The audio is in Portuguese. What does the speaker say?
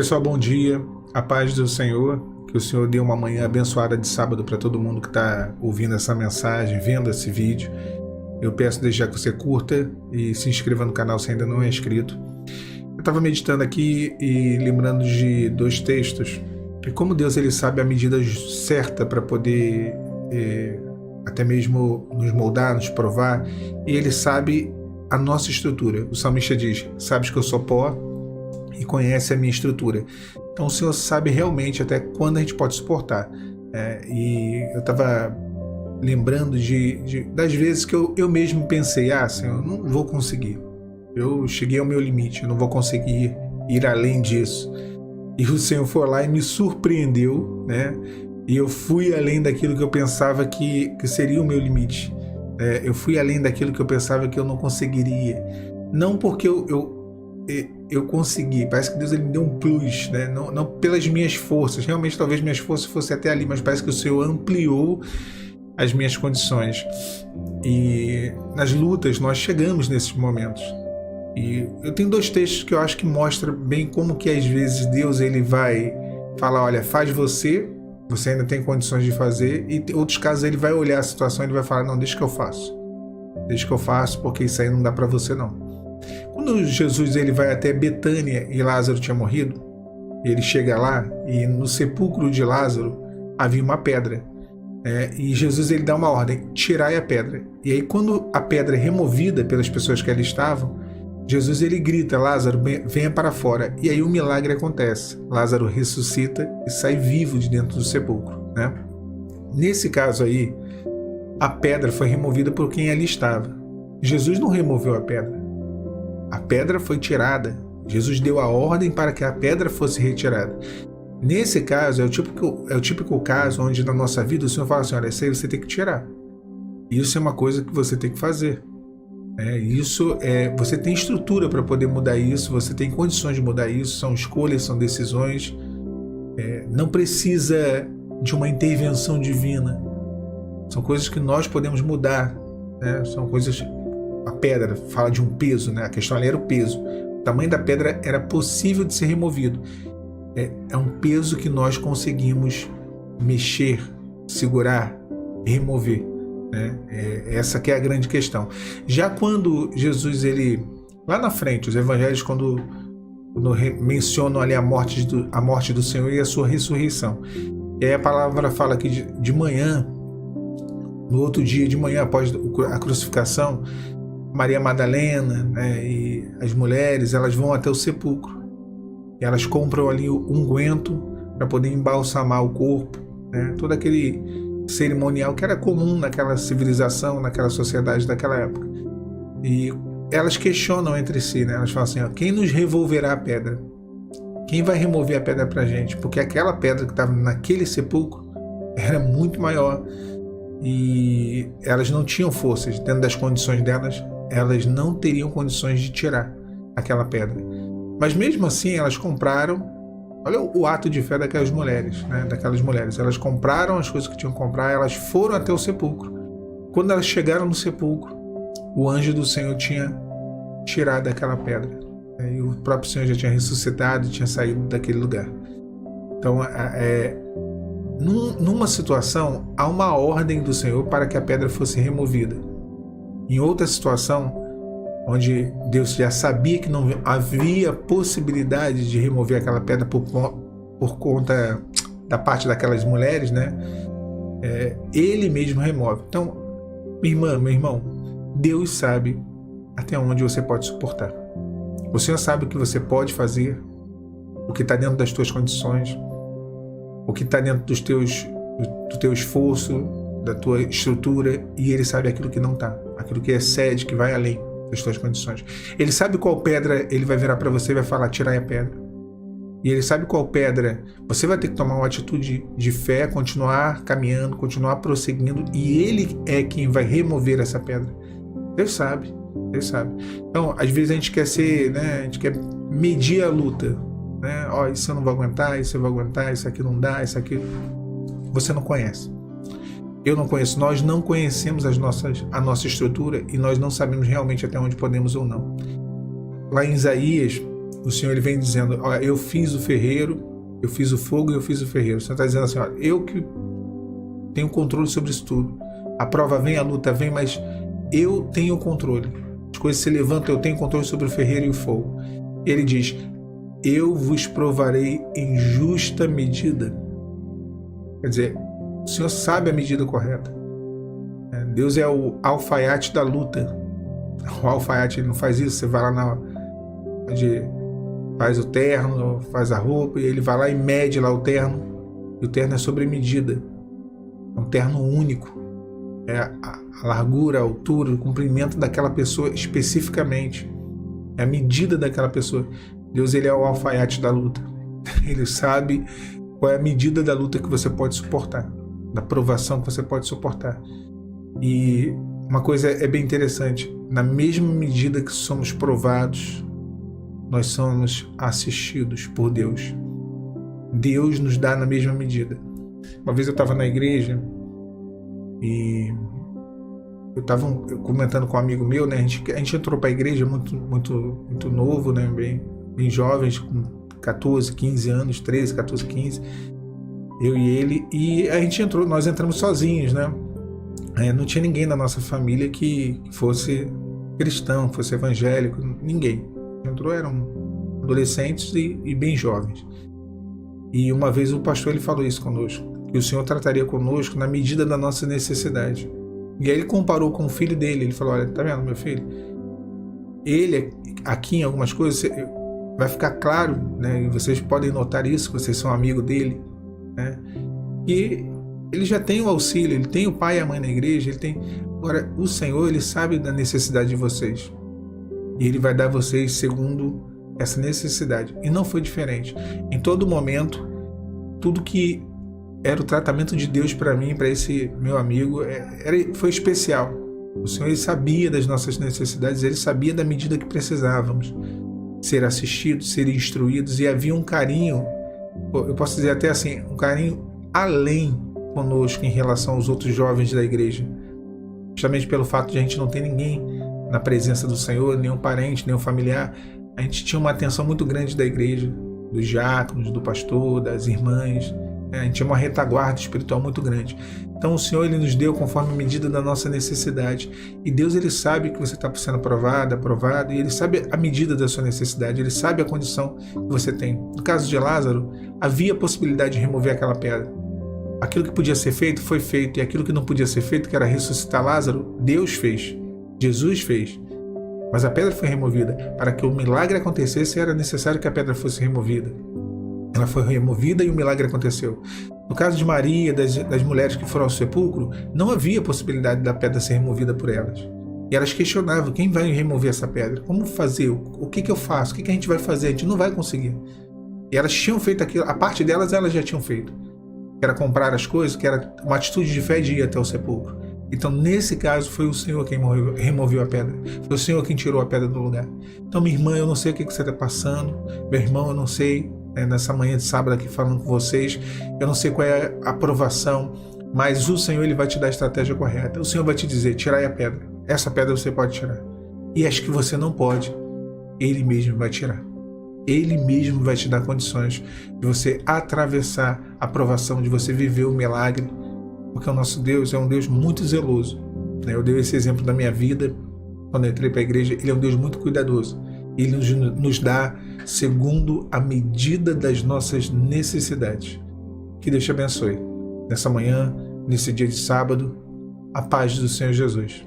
Pessoal, bom dia, a paz do Senhor, que o Senhor dê uma manhã abençoada de sábado para todo mundo que está ouvindo essa mensagem, vendo esse vídeo. Eu peço desde já que você curta e se inscreva no canal se ainda não é inscrito. Eu estava meditando aqui e lembrando de dois textos, e como Deus ele sabe a medida certa para poder até mesmo nos moldar, nos provar, e Ele sabe a nossa estrutura. O salmista diz: sabes que eu sou pó e conhece a minha estrutura. Então o Senhor sabe realmente até quando a gente pode suportar. E eu estava lembrando das vezes que eu mesmo pensei: Senhor, eu não vou conseguir. Eu cheguei ao meu limite, eu não vou conseguir ir além disso. E o Senhor foi lá e me surpreendeu, né? E eu fui além daquilo que eu pensava que seria o meu limite. Eu fui além daquilo que eu pensava que eu não conseguiria. Não porque eu consegui, parece que Deus ele me deu um plus, né? Não pelas minhas forças, realmente talvez minhas forças fossem até ali, mas parece que o Senhor ampliou as minhas condições. E nas lutas nós chegamos nesses momentos. E eu tenho dois textos que eu acho que mostram bem como que às vezes Deus ele vai falar: olha, faz você ainda tem condições de fazer, e em outros casos ele vai olhar a situação e ele vai falar: não, deixa que eu faço, porque isso aí não dá para você não. Quando Jesus ele vai até Betânia e Lázaro tinha morrido, ele chega lá e no sepulcro de Lázaro havia uma pedra, e Jesus ele dá uma ordem: tirai a pedra. E aí quando a pedra é removida pelas pessoas que ali estavam, Jesus ele grita: Lázaro, venha para fora. E aí o milagre acontece. Lázaro ressuscita e sai vivo de dentro do sepulcro, né? Nesse caso aí, a pedra foi removida por quem ali estava. Jesus não removeu a pedra. A pedra foi tirada. Jesus deu a ordem para que a pedra fosse retirada. Nesse caso, é o típico caso onde na nossa vida o Senhor fala assim: olha, isso aí você tem que tirar. Isso é uma coisa que você tem que fazer. Você tem estrutura para poder mudar isso, você tem condições de mudar isso, são escolhas, são decisões, não precisa de uma intervenção divina, são coisas que nós podemos mudar, né? São coisas. A pedra fala de um peso, né? A questão ali era o peso, o tamanho da pedra era possível de ser removido, é um peso que nós conseguimos mexer, segurar, remover. Essa que é a grande questão. Já quando Jesus ele lá na frente, os evangelhos quando mencionam ali a morte do Senhor e a sua ressurreição, e aí a palavra fala que de manhã, no outro dia de manhã após a crucificação, Maria Madalena, né, e as mulheres elas vão até o sepulcro e elas compram ali o unguento para poder embalsamar o corpo, né, todo aquele cerimonial que era comum naquela civilização, naquela sociedade daquela época. E elas questionam entre si, né? Elas falam assim: quem nos revolverá a pedra? Quem vai remover a pedra pra gente? Porque aquela pedra que estava naquele sepulcro era muito maior e elas não tinham forças, dentro das condições delas, elas não teriam condições de tirar aquela pedra. Mas mesmo assim elas compraram. Olha o ato de fé daquelas mulheres, né? Elas compraram as coisas que tinham que comprar, elas foram até o sepulcro. Quando elas chegaram no sepulcro, o anjo do Senhor tinha tirado aquela pedra, né? E o próprio Senhor já tinha ressuscitado e tinha saído daquele lugar. Então, numa situação, há uma ordem do Senhor para que a pedra fosse removida. Em outra situação, onde Deus já sabia que não havia possibilidade de remover aquela pedra por conta da parte daquelas mulheres, né? Ele mesmo remove. Então, minha irmã, meu irmão, Deus sabe até onde você pode suportar. O Senhor sabe o que você pode fazer, o que está dentro das tuas condições, o que está dentro do teu esforço, da tua estrutura, e Ele sabe aquilo que não está, aquilo que excede, que vai além das suas condições. Ele sabe qual pedra ele vai virar para você e vai falar: tirai a pedra. E ele sabe qual pedra você vai ter que tomar uma atitude de fé, continuar caminhando, continuar prosseguindo, e ele é quem vai remover essa pedra. Deus sabe. Então, às vezes a gente quer né? A gente quer medir a luta, né? Isso eu não vou aguentar, isso eu vou aguentar, isso aqui não dá, isso aqui. Você não conhece. Eu não conheço, nós não conhecemos a nossa estrutura e nós não sabemos realmente até onde podemos ou não. Lá em Isaías, o Senhor ele vem dizendo, olha, eu fiz o ferreiro, eu fiz o fogo e eu fiz o ferreiro. O Senhor está dizendo assim, olha, eu que tenho controle sobre isso tudo. A prova vem, a luta vem, mas eu tenho o controle. As coisas se levantam, eu tenho controle sobre o ferreiro e o fogo. Ele diz, eu vos provarei em justa medida. Quer dizer, o Senhor sabe a medida correta. Deus é o alfaiate da luta. O alfaiate ele não faz isso, você vai lá onde faz o terno, faz a roupa, e ele vai lá e mede lá o terno, e o terno é sobre medida. É um terno único. É a largura, a altura, o comprimento daquela pessoa especificamente. É a medida daquela pessoa. Deus ele é o alfaiate da luta. Ele sabe qual é a medida da luta que você pode suportar, da provação que você pode suportar. E uma coisa é bem interessante, na mesma medida que somos provados, nós somos assistidos por Deus. Deus nos dá na mesma medida. Uma vez eu estava na igreja e eu estava comentando com um amigo meu, né? A gente entrou para a igreja muito novo, né? Bem jovens, com 14, 15 anos, 13, 14, 15, eu e ele, e a gente entrou, nós entramos sozinhos, né? Não tinha ninguém na nossa família que fosse cristão, fosse evangélico, ninguém. Entrou, eram adolescentes e bem jovens. E uma vez o pastor ele falou isso conosco, que o Senhor trataria conosco na medida da nossa necessidade. E aí ele comparou com o filho dele, ele falou, olha, tá vendo meu filho? Ele, aqui em algumas coisas, vai ficar claro, né? E vocês podem notar isso, vocês são amigos dele, né? E ele já tem o auxílio, ele tem o pai e a mãe na igreja, ele tem... Agora, o Senhor, ele sabe da necessidade de vocês. E ele vai dar a vocês segundo essa necessidade. E não foi diferente. Em todo momento, tudo que era o tratamento de Deus para mim, para esse meu amigo, foi especial. O Senhor ele sabia das nossas necessidades, ele sabia da medida que precisávamos ser assistidos, ser instruídos, e havia um carinho, eu posso dizer até assim, um carinho além conosco em relação aos outros jovens da igreja, justamente pelo fato de a gente não ter ninguém na presença do Senhor, nenhum parente, nenhum familiar. A gente tinha uma atenção muito grande da igreja, dos diáconos, do pastor, das irmãs, a gente tinha uma retaguarda espiritual muito grande. Então o Senhor ele nos deu conforme a medida da nossa necessidade, e Deus ele sabe que você está sendo aprovado, e ele sabe a medida da sua necessidade, ele sabe a condição que você tem. No caso de Lázaro, havia a possibilidade de remover aquela pedra. Aquilo que podia ser feito, foi feito, e aquilo que não podia ser feito, que era ressuscitar Lázaro, Deus fez, Jesus fez. Mas a pedra foi removida. Para que o milagre acontecesse, era necessário que a pedra fosse removida. Ela foi removida e o milagre aconteceu. No caso de Maria, das mulheres que foram ao sepulcro, não havia possibilidade da pedra ser removida por elas. E elas questionavam, quem vai remover essa pedra? Como fazer? O que eu faço? O que a gente vai fazer? A gente não vai conseguir. E elas tinham feito aquilo, a parte delas, elas já tinham feito. Que era comprar as coisas, que era uma atitude de fé de ir até o sepulcro. Então, nesse caso, foi o Senhor quem removeu a pedra. Foi o Senhor quem tirou a pedra do lugar. Então, minha irmã, eu não sei o que você está passando. Meu irmão, eu não sei, nessa manhã de sábado aqui falando com vocês, eu não sei qual é a aprovação, mas o Senhor ele vai te dar a estratégia correta. O Senhor vai te dizer, tirai a pedra. Essa pedra você pode tirar. E as que você não pode, Ele mesmo vai tirar. Ele mesmo vai te dar condições de você atravessar a provação, de você viver o milagre, porque o nosso Deus é um Deus muito zeloso. Eu dei esse exemplo da minha vida, quando eu entrei para a igreja. Ele é um Deus muito cuidadoso. Ele nos dá segundo a medida das nossas necessidades. Que Deus te abençoe. Nessa manhã, nesse dia de sábado, a paz do Senhor Jesus.